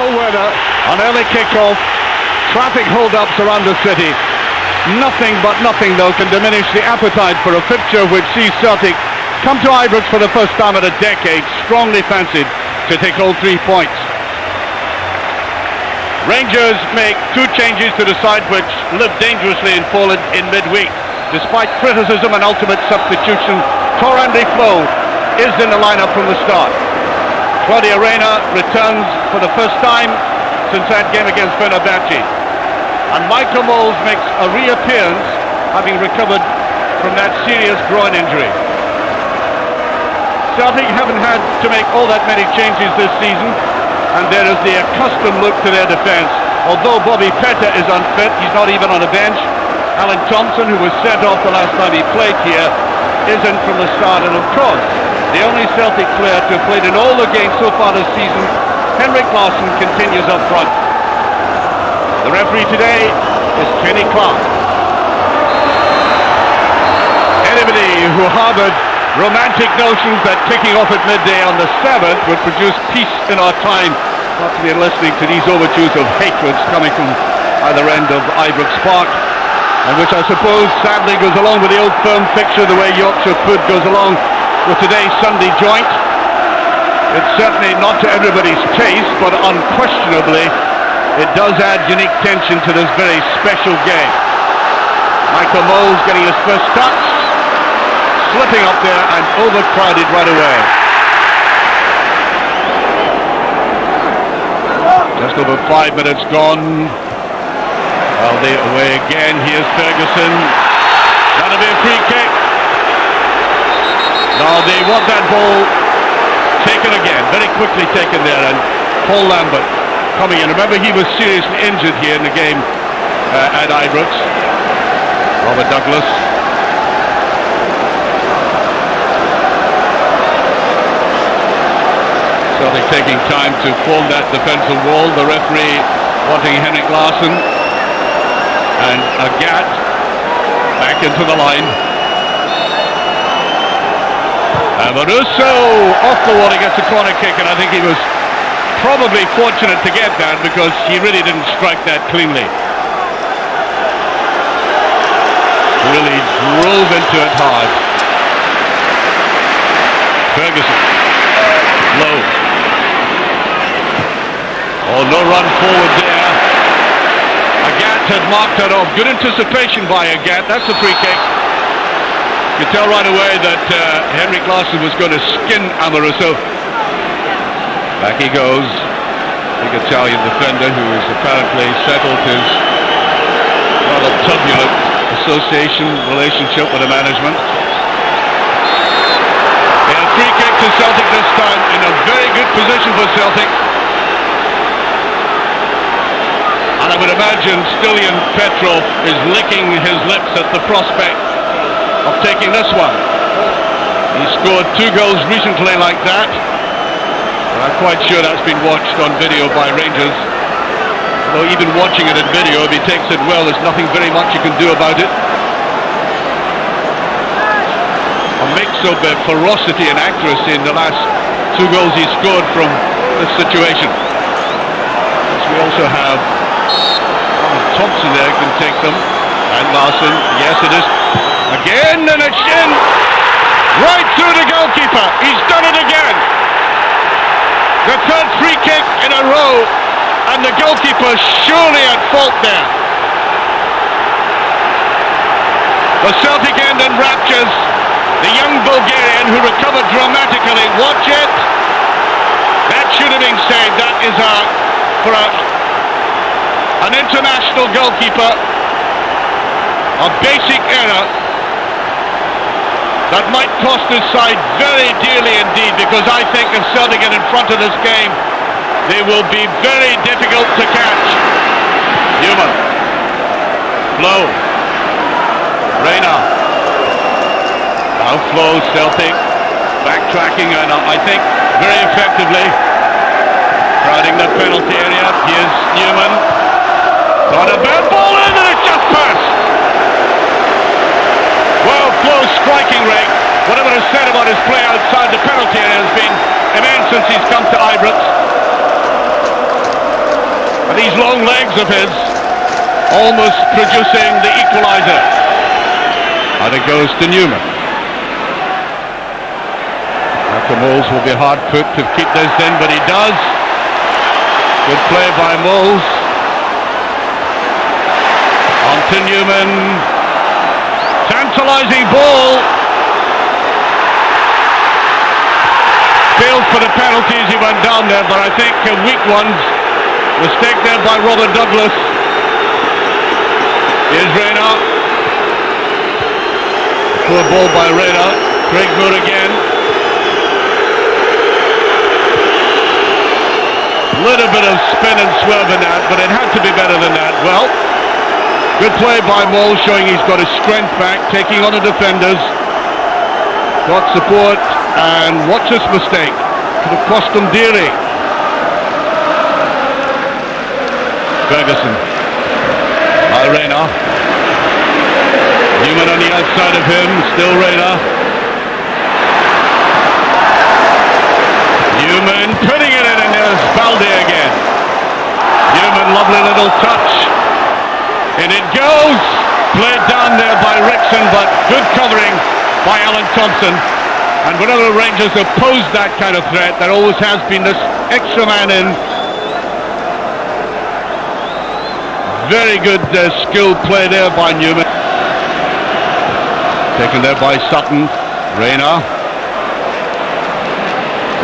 dismal weather, an early kick-off, traffic hold-ups around the city. Nothing but nothing, though, can diminish the appetite for a fixture which sees Celtic come to Ibrox for the first time in a decade, strongly fancied to take all 3 points. Rangers make 2 changes to the side which lived dangerously in Poland in midweek. Despite criticism and ultimate substitution, Torandi Flo is in the lineup from the start. Claudio Reyna returns for the first time since that game against Fenerbahce. And Michael Moles makes a reappearance, having recovered from that serious groin injury. Celtic haven't had to make all that many changes this season, and there is the accustomed look to their defence. Although Bobby Petta is unfit, he's not even on a bench. Alan Thompson, who was sent off the last time he played here, isn't from the start. And of course, the only Celtic player to have played in all the games so far this season, Henrik Larsson, continues up front. The referee today is Kenny Clark. Anybody who harboured romantic notions that kicking off at midday on the 7th would produce peace in our time ought to be listening to these overtures of hatreds coming from either end of Ibrox Park, and which I suppose sadly goes along with the old firm fixture the way Yorkshire Food goes along with today's Sunday joint. It's certainly not to everybody's taste, but unquestionably it does add unique tension to this very special game. Michael Moles getting his first touch, slipping up there and overcrowded right away. Just over 5 minutes gone. Aldi away again. Here's Ferguson. That'll be a free kick. Now they want that ball taken again, very quickly taken there, and Paul Lambert coming in. Remember, he was seriously injured here in the game at Ibrox. Robert Douglas. Celtic taking time to form that defensive wall. The referee wanting Henrik Larsson. And Agat back into the line. And Marusso off the wall, he gets a corner kick, and I think he was probably fortunate to get that because he really didn't strike that cleanly. Really drove into it hard. Ferguson. Low. Oh, no run forward there. Agat had marked that off. Good anticipation by Agat. That's a free kick. You tell right away that Henrik Larsson was going to skin Amoruso. Back he goes. Big Italian defender who has apparently settled his rather turbulent relationship with the management. A free kick to Celtic this time, in a very good position for Celtic. And I would imagine Stilian Petrov is licking his lips at the prospect of taking this one. He scored 2 goals recently like that. And I'm quite sure that's been watched on video by Rangers. Although even watching it in video, if he takes it well, there's nothing very much you can do about it. A mix of ferocity and accuracy in the last 2 goals he scored from this situation. As we also have Thompson there can take them, and Larsson, yes it is, again, and it's in, right through the goalkeeper. He's done it again. The 3rd free kick in a row, and the goalkeeper surely at fault there. The Celtic end in raptures. The young Bulgarian who recovered dramatically. Watch it. That should have been saved. That is for an international goalkeeper, a basic error that might cost his side very dearly indeed, because I think if Celtic get in front of this game, they will be very difficult to catch. Newman. Flo. Reyna. Now Flo, Celtic backtracking, and I think very effectively crowding the penalty area. Here's Newman. Got a bad ball in, and it's just passed. Well, Flo's striking rate, whatever is said about his play outside the penalty area, has been immense since he's come to Ibrox. And these long legs of his almost producing the equaliser. And it goes to Newman. After Moles will be hard put to keep this in, but he does. Good play by Moles. On to Newman. Tantalising ball. Failed for the penalties, he went down there, but I think a weak ones. Mistake there by Robert Douglas. Here's Rayner. Poor ball by Rayner. Craig Moore again. Little bit of spin and swerve in that, but it had to be better than that. Well, good play by Moll, showing he's got his strength back, taking on the defenders. Got support, and watch this mistake. Could have cost him dearly. Ferguson. By Rayner. Newman on the outside of him, still Rayner. Newman putting it in, and there's Balde again. Newman, lovely little touch. And it goes. Played down there by Rickson, but good covering by Alan Thompson. And whenever the Rangers have posed that kind of threat, there always has been this extra man in. Very good skill play there by Newman. Taken there by Sutton. Rayner.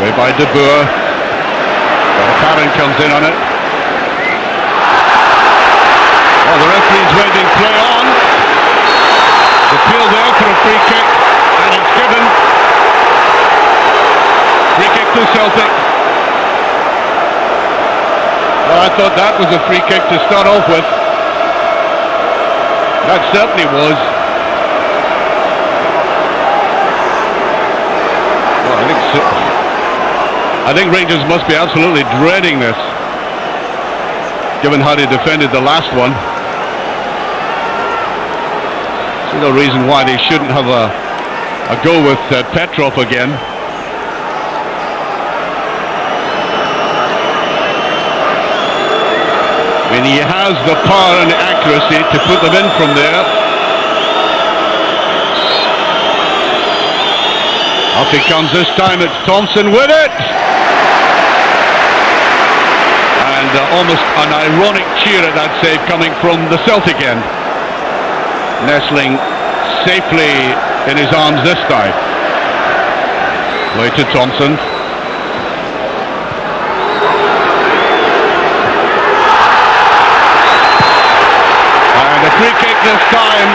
Way by De Boer. Karen comes in on it. Oh, the referee's waving play on. Appeal there for a free kick, and it's given. Free kick to Celtic. Well, I thought that was a free kick to start off with. That certainly was. Well, I think Rangers must be absolutely dreading this, given how they defended the last one. See no reason why they shouldn't have a go with Petrov again. I mean, he has the power and the accuracy to put them in from there. Off he comes this time, it's Thompson with it! And almost an ironic cheer at that save coming from the Celtic end. Nestling safely in his arms this time. Play to Thompson. And a free kick this time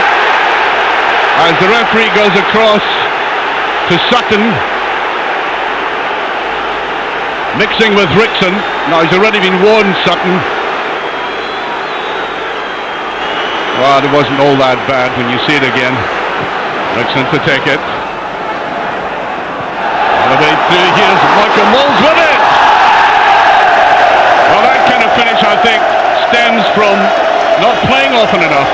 as the referee goes across to Sutton, mixing with Rickson. Now he's already been warned, Sutton. Well, it wasn't all that bad when you see it again. Rickson to take it. All the way through, here's Michael Moles with it! Well, that kind of finish, I think, stems from not playing often enough.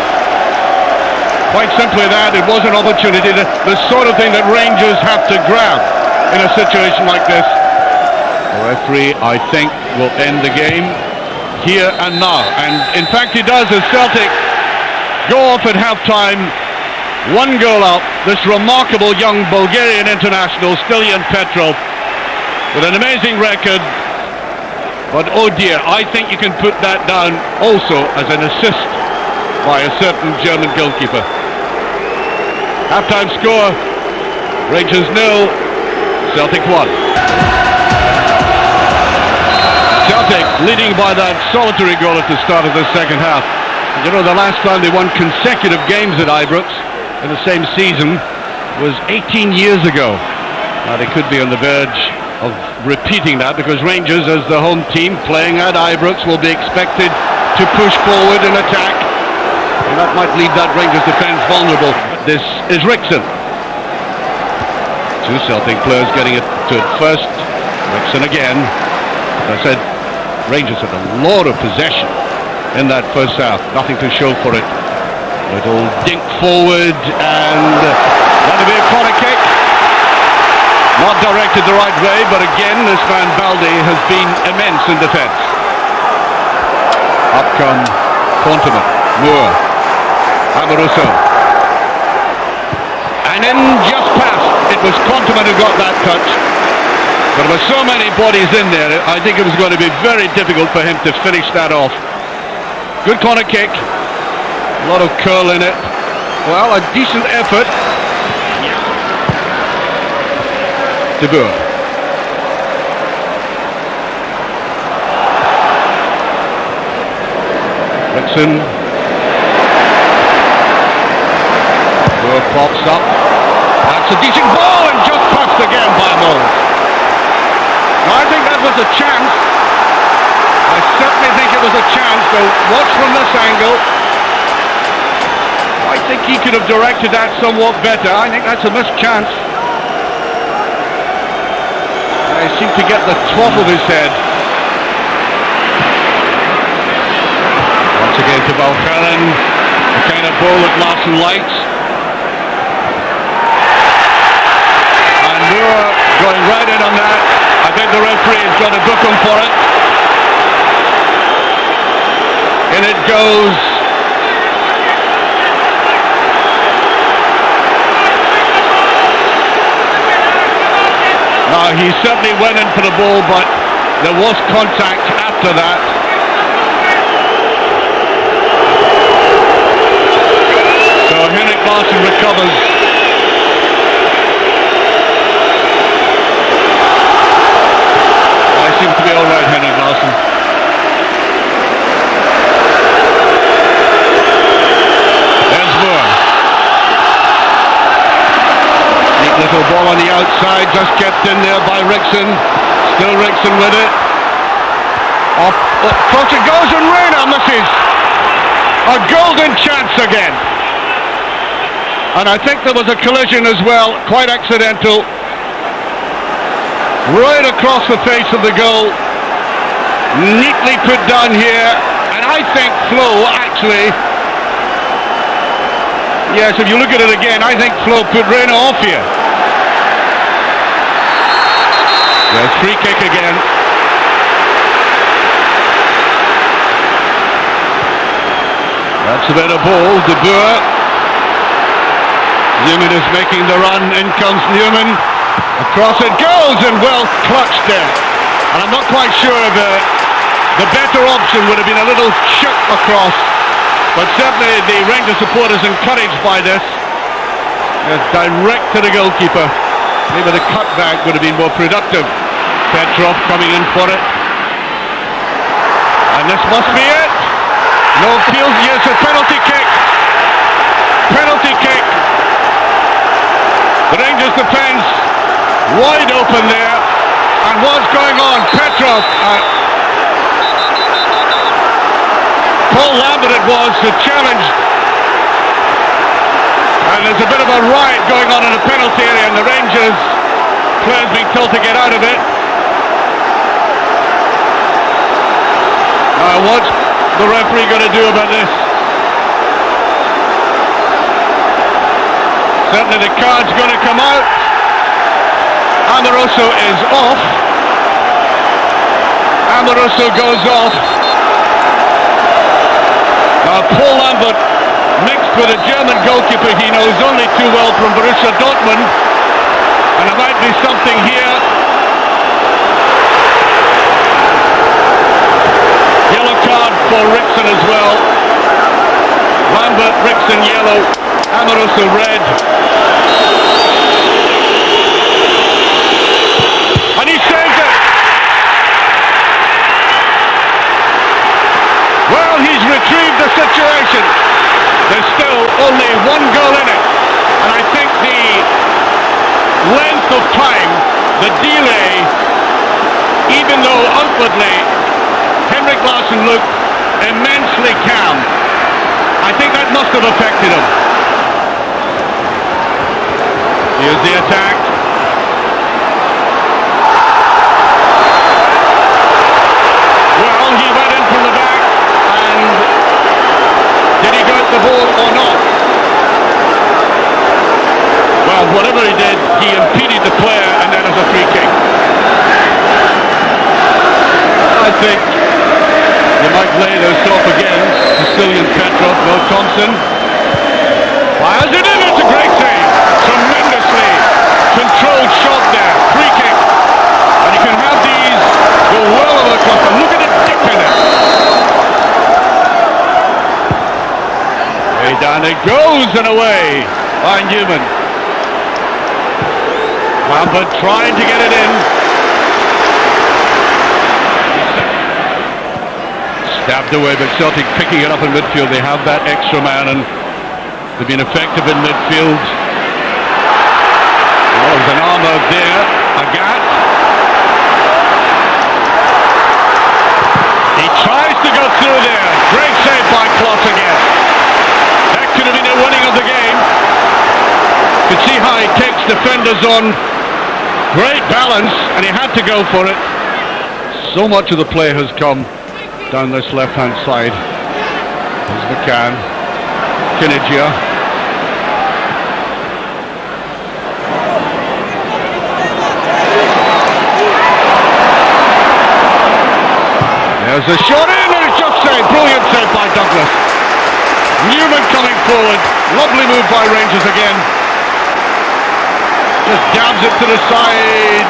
Quite simply that, it was an opportunity, the sort of thing that Rangers have to grab in a situation like this. The referee, I think, will end the game here and now. And in fact he does, as Celtic go off at half-time, one goal out. This remarkable young Bulgarian international, Stilian Petrov, with an amazing record. But oh dear, I think you can put that down also as an assist by a certain German goalkeeper. Half-time score, Rangers 0, Celtic 1. Celtic leading by that solitary goal at the start of the second half. You know, the last time they won consecutive games at Ibrox in the same season was 18 years ago. Now they could be on the verge of repeating that, because Rangers, as the home team playing at Ibrox, will be expected to push forward and attack, and that might leave that Rangers defence vulnerable. This is Rickson. Two Celtic players getting it to it first. Rickson again. As I said, Rangers had a lot of possession in that first half. Nothing to show for it. Little dink forward, and that'll be a corner kick. Not directed the right way, but again, this man Balde has been immense in defence. come Quantum, Moore, Amoruso, and in just past, it was Quantum who got that touch. But there were so many bodies in there, I think it was going to be very difficult for him to finish that off. Good corner kick, a lot of curl in it. Well, a decent effort. De Boer. Rickson. Boer pops up. That's a decent ball and just passed again by Mould. I think that was a chance. I certainly think it was a chance, so watch from this angle. I think he could have directed that somewhat better. I think that's a missed chance. He seemed to get the top of his head. Once again to Valkeren, the kind of ball that Larson likes. And Moore going right in on that. I think the referee is going to book him for it. In it goes. Now he certainly went in for the ball, but there was contact after that. So Henrik Larsson recovers. I seem to be all right, Henrik Larsson. There's Moore. Neat little ball on the outside, just kept in there by Rickson. Still Rickson with it. Off, across it goes and Rayner misses. A golden chance again. And I think there was a collision as well, quite accidental. Right across the face of the goal. Neatly put down here. And I think Flo actually, yes, if you look at it again, I think Flo put Rayner off here. There's free kick again. That's a better ball. De Boer. Newman is making the run. In comes Newman. Across it goes and well clutched there. And I'm not quite sure if the better option would have been a little chip across. But certainly the Rangers supporters encouraged by this. Direct to the goalkeeper. Maybe the cutback would have been more productive. Petrov coming in for it. And this must be it. No appeals. Yes, a penalty kick. Penalty kick. The Rangers defence wide open there. And what's going on? Petrov. Paul Lambert it was who challenged. And there's a bit of a riot going on in the penalty area, and the Rangers players being told to get out of it. What's the referee going to do about this? Certainly the card's going to come out. Amoruso is off. Amoruso goes off. Now Paul Lambert, mixed with a German goalkeeper he knows only too well from Borussia Dortmund, and there might be something here. Yellow card for Rickson as well. Lambert, Rickson yellow, Amoruso red. And he saves it! Well, he's retrieved the situation. There's still only one goal in it. And I think the length of time, the delay, even though outwardly Henrik Larsson looked immensely calm, I think that must have affected him. Here's the attack. Well, he went in from the back, and did he go at the ball or not? Well, whatever he did, he impeded the player, and that is a free kick. I think you might lay this off again. go Thompson. Fires it in, it's a great save. Tremendously controlled shot there. Free kick. And you can have these go well over the top. And look at it dip in it. Way down it goes and away by Newman. Lampard trying to get it in. Stabbed away, but Celtic picking it up in midfield. They have that extra man and they've been effective in midfield. Oh, there's an arm out there. Agat. He tries to go through there. Great save by Klopp again. That could have been a winning of the game. You can see how he takes defenders on. Great balance, and he had to go for it. So much of the play has come down this left-hand side. There's McCann. Kinigia. There's a shot in, and it's just saved. Brilliant save by Douglas. Newman coming forward. Lovely move by Rangers again. Just jabs it to the side.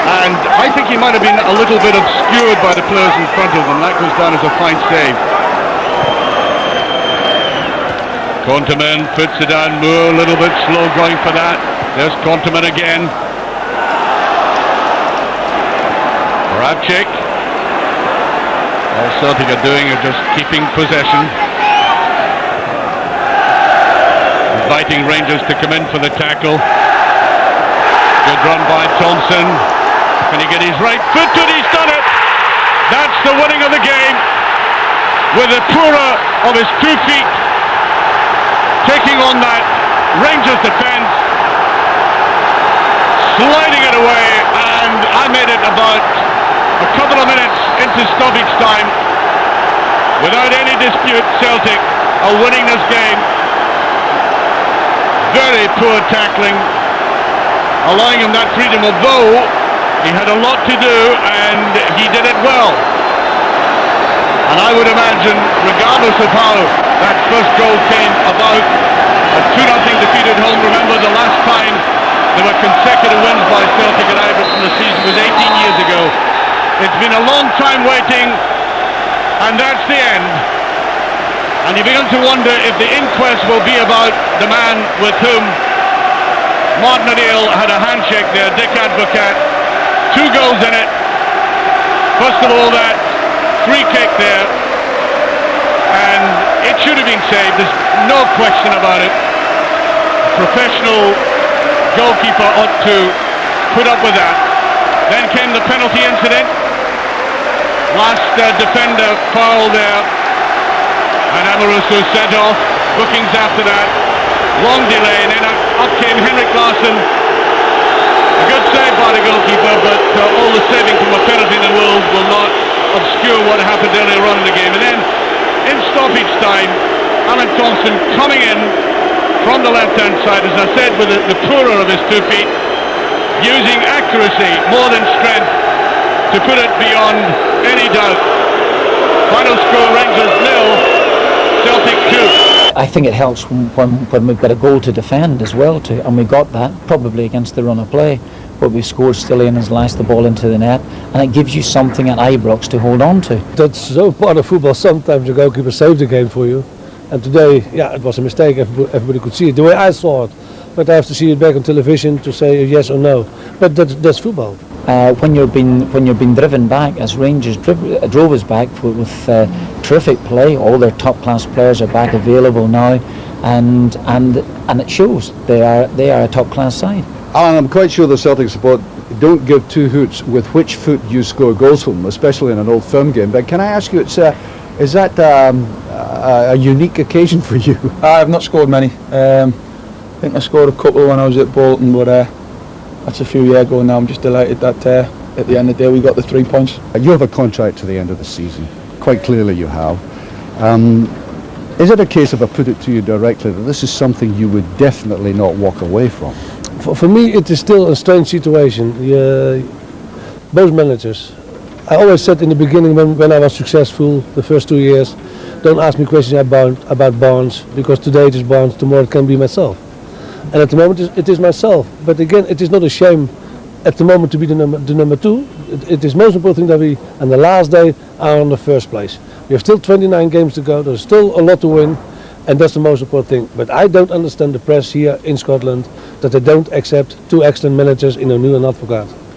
And I think he might have been a little bit obscured by the players in front of him. That goes down as a fine save. Konteman puts it down. Moore a little bit slow going for that. There's Konteman again. Rabchik. All Celtic are doing is just keeping possession. Inviting Rangers to come in for the tackle. Good run by Thompson. Can he get his right foot to it? He's done it! That's the winning of the game. With the poorer of his 2 feet taking on that Rangers defence, sliding it away, and I made it about a couple of minutes into stoppage time. Without any dispute, Celtic are winning this game. Very poor tackling, allowing him that freedom, although he had a lot to do and he did it well. And I would imagine, regardless of how that first goal came about, a 2-0 defeat at home. Remember, the last time there were consecutive wins by Celtic at Ibrox in the season was 18 years ago. It's been a long time waiting, and that's the end. And you begin to wonder if the inquest will be about the man with whom Martin O'Neill had a handshake there, Dick Advocat. 2 goals in it. First of all, that free kick there, and it should have been saved. There's no question about it. A professional goalkeeper ought to put up with that. Then came the penalty incident. Last defender foul there, and Amoruso sent off. Bookings after that. Long delay, and then up came Henrik Larsson. A good save by the goalkeeper, but all the saving from a penalty in the world will not obscure what happened earlier on in the game. And then, in stoppage time, Alan Thompson coming in from the left-hand side, as I said, with the poorer of his 2 feet, using accuracy more than strength to put it beyond any doubt. Final score, Rangers 0, Celtic 2. I think it helps when we've got a goal to defend as well, and we got that probably against the run of play, but we scored Stillian has lashed the ball into the net, and it gives you something at Ibrox to hold on to. That's so part of football. Sometimes the goalkeeper saved the game for you, and today, yeah, it was a mistake. Everybody could see it the way I saw it, but I have to see it back on television to say yes or no. But that's football. When you're being driven back, as Rangers drove us back with terrific play, all their top class players are back available now, and it shows they are a top class side. Alan, I'm quite sure the Celtic support don't give 2 hoots with which foot you score goals from, especially in an Old Firm game. But can I ask you, is that a unique occasion for you? I've not scored many. I think I scored a couple when I was at Bolton, but that's a few years ago now. I'm just delighted that at the end of the day we got the 3 points. You have a contract to the end of the season. Quite clearly you have. Is it a case, if I put it to you directly, that this is something you would definitely not walk away from? For me, it is still a strange situation. Both managers. I always said in the beginning when I was successful, the first 2 years, don't ask me questions about Barnes, because today it is Barnes, tomorrow it can be myself. And at the moment it is myself. But again, it is not a shame at the moment to be the number 2. It is most important thing that we, on the last day, are on the first place. We have still 29 games to go, there's still a lot to win, and that's the most important thing. But I don't understand the press here in Scotland that they don't accept 2 excellent managers in O'Neill and Advocaat.